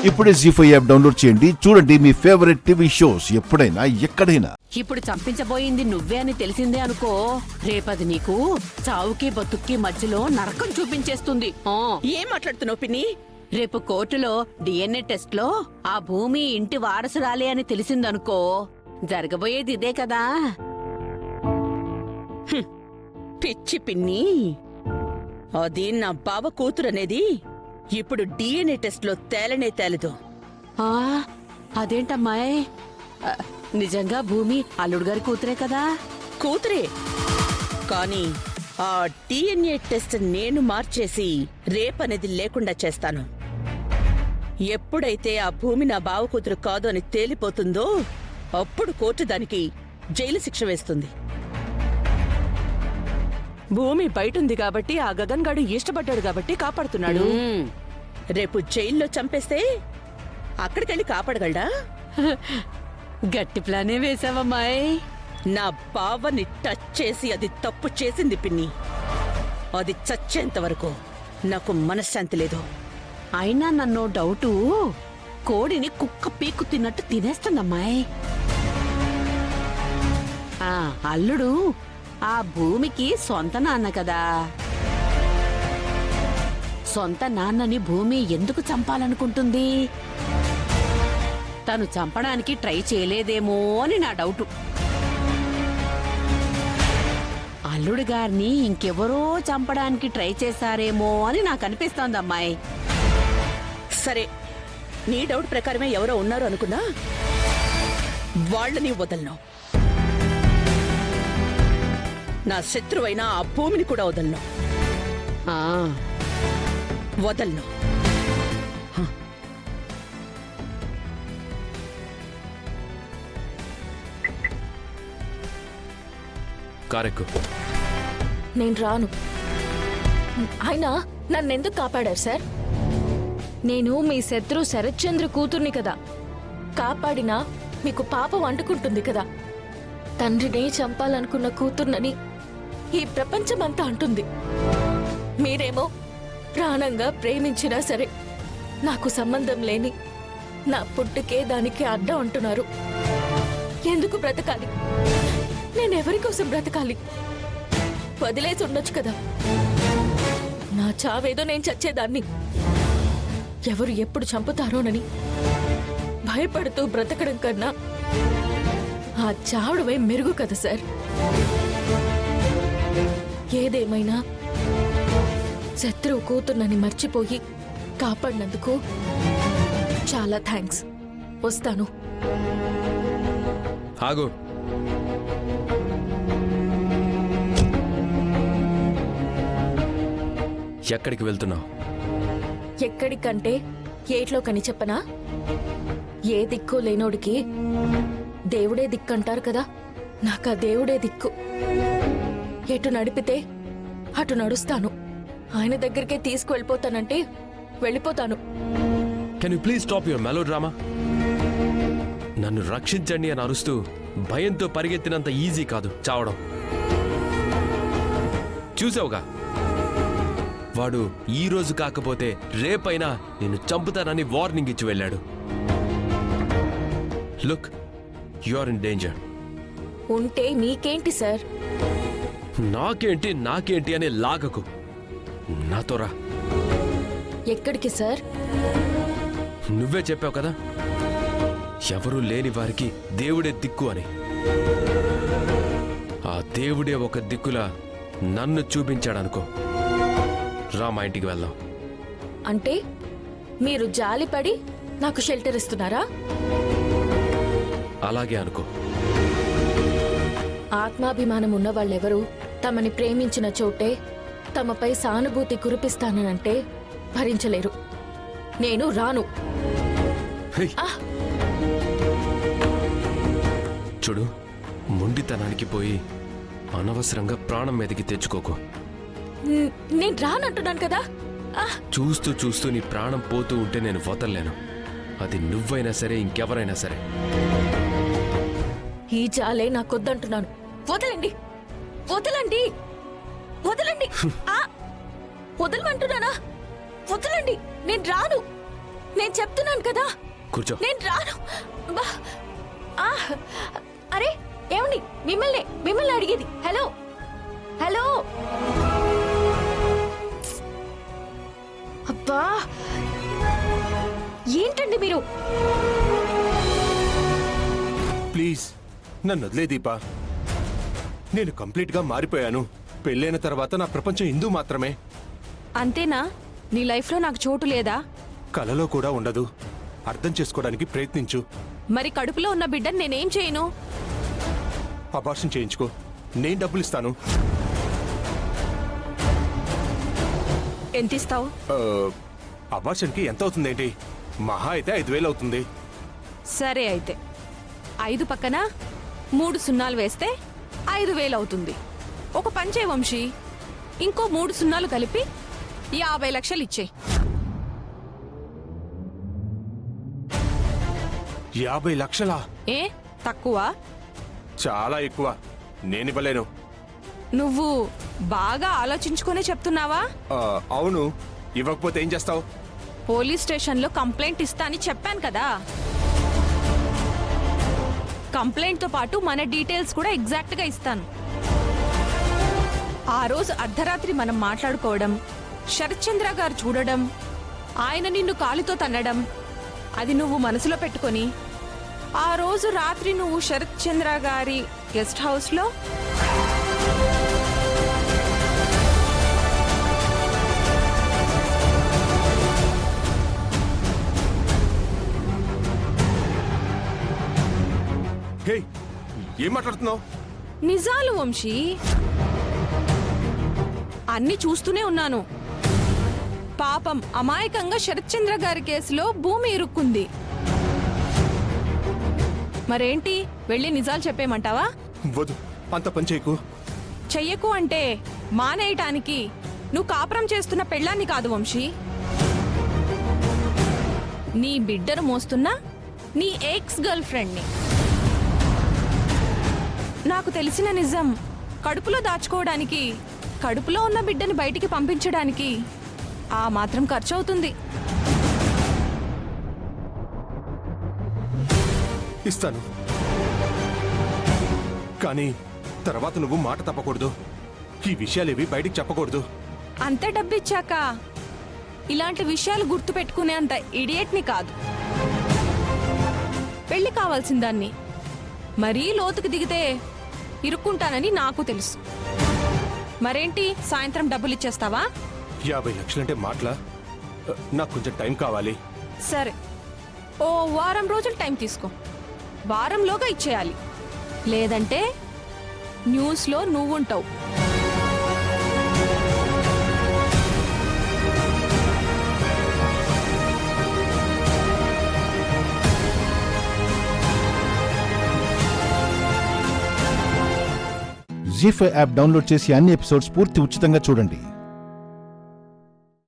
ఇప్పుడే జీ5 app download చేయండి. చూడండి మీ ఫేవరెట్ టీవీ షోస్ ఎప్పుడైనా ఎక్కడైనా. ఇప్పుడు చంపించబోయింది నువ్వే అని తెలిసిందే అనుకో, రేపది నీకు చావుకి బతుక్కి మధ్యలో నరకం చూపించేస్తుంది. ఏం మాట్లాడుతున్నావు పిన్ని? రేపు కోర్టులో డిఎన్ఏ టెస్ట్ లో ఆ భూమి ఇంటి వారసురాలే అని తెలిసిందనుకో, జరగబోయేది ఇదే కదా. పిచ్చి పిన్ని, అది నా బావ కూతురనేది ఇప్పుడు డిఎన్ఏ టెస్ట్ లో తేలనే తేలదు. ఆ అదేంటమ్మాయ్, నిజంగా భూమి అల్లుడు గారి కూతురే కదా? కూతురే, కానీ ఆ డిఎన్ఏ టెస్ట్ నేను మార్చేసి రేపనేది లేకుండా చేస్తాను. ఎప్పుడైతే ఆ భూమి నా బావ కూతురు కాదు అని తేలిపోతుందో అప్పుడు కోర్టు దానికి జైలు శిక్ష వేస్తుంది. భూమి బయటుంది కాబట్టి ఆ గగన్ గాడు ఇష్టపడ్డాడు కాబట్టి కాపాడుతున్నాడు. రేపు జైల్లో చంపేస్తే అక్కడికెళ్ళి కాపాడగలడా? గట్టి ప్లానే వేసావమ్మాయ్. నా బావని టచ్ చేసి అది తప్పు చేసింది పిన్ని. అది చచ్చేంత వరకు నాకు మనశ్శాంతి లేదు. అయినా నన్ను డౌటు, కోడిని కుక్క పీక్కు తిన్నట్టు తినేస్తుందమ్మాయ్. అల్లుడు ఆ భూమికి సొంత నాన్న కదా. సొంత నాన్నని భూమి ఎందుకు చంపాలనుకుంటుంది? తను చంపడానికి ట్రై చేయలేదేమో అని నా డౌటు. అల్లుడు గారిని ఇంకెవరో చంపడానికి ట్రై చేశారేమో అని నాకు అనిపిస్తోంది అమ్మాయి. సరే, నీ డౌట్ ప్రకారమే ఎవరో ఉన్నారు అనుకున్నా, వాళ్ళని వదలను. నా శత్రువైన ఆ భూమిని కూడా వదలను. వదలను. కారెక్కు. నేను రాను. ఆయన నన్నెందుకు కాపాడారు సార్? నేను మీ శత్రు శరత్చంద్ర కూతుర్ని కదా. కాపాడినా మీకు పాపం అంటుకుంటుంది కదా. తండ్రినే చంపాలనుకున్న కూతుర్నని ఈ ప్రపంచమంతా అంటుంది. మీరేమో ప్రాణంగా ప్రేమించినా సరే నాకు సంబంధం లేని నా పుట్టుకే దానికి అడ్డం అంటున్నారు. ఎందుకు బ్రతకాలి? నేనెవరి కోసం బ్రతకాలి? వదిలేసి ఉండొచ్చు కదా. నా చావేదో నేను చచ్చేదాన్ని. ఎవరు ఎప్పుడు చంపుతారోనని భయపడుతూ బ్రతకడం కన్నా ఆ చావుడవే మెరుగు కదా సార్. ఏదేమైనా శత్రువు కూతుర్నని మర్చిపోయి కాపాడినందుకు చాలా థ్యాంక్స్. వస్తాను. ఆగు. ఎక్కడికి వెళ్తున్నావు? ఎక్కడికంటే ఏట్లో కని చెప్పనా? ఏ దిక్కు లేనోడికి దేవుడే దిక్కంటారు కదా. నాకు ఆ దేవుడే దిక్కు. ఎటు నడిపితే అటు నడుస్తాను. ఆయన దగ్గరికే తీసుకువెళ్ళిపోతానంటే వెళ్ళిపోతాను. Can you please stop your melodrama? నన్ను రక్షించండి అని అరుస్తూ భయంతో పరిగెత్తినంత ఈజీ కాదు చావడం. చూసావుగా, వాడు ఈ రోజు కాకపోతే రేపైనా నిన్ను చంపుతానని వార్నింగ్ ఇచ్చి వెళ్ళాడు. Look, you are in danger. ఉంటే నీకేంటి సార్? నాకేంటి అనే లాగకు. నాతో రా. ఎక్కడికి సార్? నువ్వే చెప్పావు కదా, ఎవరూ లేని వారికి దేవుడే దిక్కు అని. ఆ దేవుడే ఒక దిక్కులా నన్ను చూపించాడనుకో. రా, మా ఇంటికి వెళ్దాం. అంటే మీరు జాలిపడి నాకు షెల్టర్ ఇస్తున్నారా? అలాగే అనుకో. ఆత్మాభిమానం ఉన్నవాళ్ళెవరూ తమని ప్రేమించిన చోటే తమపై సానుభూతి కురిపిస్తానంటే భరించలేరు. నేను రాను. చూడు, మొండితనానికి పోయి అనవసరంగా ప్రాణం మీదకి తెచ్చుకోకు. నేను రానంటున్నాను కదా. చూస్తూ చూస్తూ నీ ప్రాణం పోతూ ఉంటే నేను వదలలేను. అది నువ్వైనా సరే, ఇంకెవరైనా సరే. ఈ జాలే నాకొద్దంటున్నాను. వదలండి, వదలండి, వదలండి. వదలమంటున్నానా? వదలండి, నేను రాను. నేను చెప్తున్నాను కదా కూర్చో. నేను రాను. బా. ఆ, అరే ఏమండి, మిమ్మల్ని అడిగేది. Hello hello. అబ్బా ఏంటండి మీరు? ప్లీజ్ నన్ను వదిలే దీపా. నేను కంప్లీట్గా మారిపోయాను. పెళ్ళైన తర్వాత నా ప్రపంచం హిందూ మాత్రమే. అంతేనా? నీ లైఫ్లో నాకు చోటు లేదా? కలలో కూడా ఉండదు. అర్థం చేసుకోవడానికి ప్రయత్నించు. మరి కడుపులో ఉన్న బిడ్డని నేనేం చేయను? అబార్షన్ చేయించుకో, నేను డబ్బులు ఇస్తాను. ఎంత ఇస్తావు? అబార్షన్కి ఎంత అవుతుందేంటి? మహా అయితే 5,000 అవుతుంది. సరే అయితే 5 పక్కన 3 సున్నాలు వేస్తే 5,000 అవుతుంది. ఒక పంచే వంశీ, ఇంకో 3 సున్నాలు కలిపి 50 లక్షలు ఇచ్చేయి. 50 లక్షలా? ఏ తక్కువ? చాలా ఎక్కువ. నేనివ్వలేను. నువ్వు బాగా ఆలోచించుకునే చెప్తున్నావా? అవును. ఇవ్వకపోతే ఏం చేస్తావు? పోలీస్ స్టేషన్లో కంప్లైంట్ ఇస్తా అని చెప్పాను కదా. కంప్లైంట్తో పాటు మన డీటెయిల్స్ కూడా ఎగ్జాక్ట్గా ఇస్తాను. ఆ రోజు అర్ధరాత్రి మనం మాట్లాడుకోవడం, శరత్చంద్ర గారు చూడడం, ఆయన నిన్ను కాలితో తన్నడం, అది నువ్వు మనసులో పెట్టుకొని ఆ రోజు రాత్రి నువ్వు శరత్చంద్ర గారి గెస్ట్ హౌస్లో హే, ఏం మాట్లాడుతున్నావు? నిజాలు వంశీ, అన్ని చూస్తూనే ఉన్నాను. పాపం అమాయకంగా శరత్చంద్ర గారి కేసులో భూమి ఇరుక్కుంది. మరేంటి, వెళ్ళి నిజాలు చెప్పేమంటావా? వద్దు, అంత పని చేయకు. చెయ్యకు అంటే మానేయటానికి నువ్వు కాపురం చేస్తున్న పెళ్ళాన్ని కాదు వంశీ, నీ బిడ్డను మోస్తున్న నీ ఎక్స్ గర్ల్ ఫ్రెండ్ని. నాకు తెలిసిన నిజం, కడుపులో దాచుకోవడానికి, కడుపులో ఉన్న బిడ్డని బయటికి పంపించడానికి ఆ మాత్రం ఖర్చు అవుతుంది. ఇస్తాను, కానీ తర్వాత నువ్వు మాట తప్పకూడదు. ఈ విషయాలేవి బయటికి చెప్పకూడదు. అంత డబ్బిచ్చాక ఇలాంటి విషయాలు గుర్తు పెట్టుకునేంత ఇడియట్ని కాదు. పెళ్లి కావాల్సిన దాన్ని మరీ లోతుకు దిగితే ఇరుక్కుంటానని నాకు తెలుసు. మరేంటి, సాయంత్రం డబ్బులు ఇచ్చేస్తావా? 50 లక్షలంటే మాటలా? నాకు కొంచెం టైం కావాలి. సరే, ఓ వారం రోజులు టైం తీసుకో. వారంలోగా ఇచ్చేయాలి, లేదంటే న్యూస్లో నువ్వుంటావు. జీ5 యాప్ డౌన్లోడ్ చేసి అన్ని ఎపిసోడ్స్ పూర్తి ఉచితంగా చూడండి.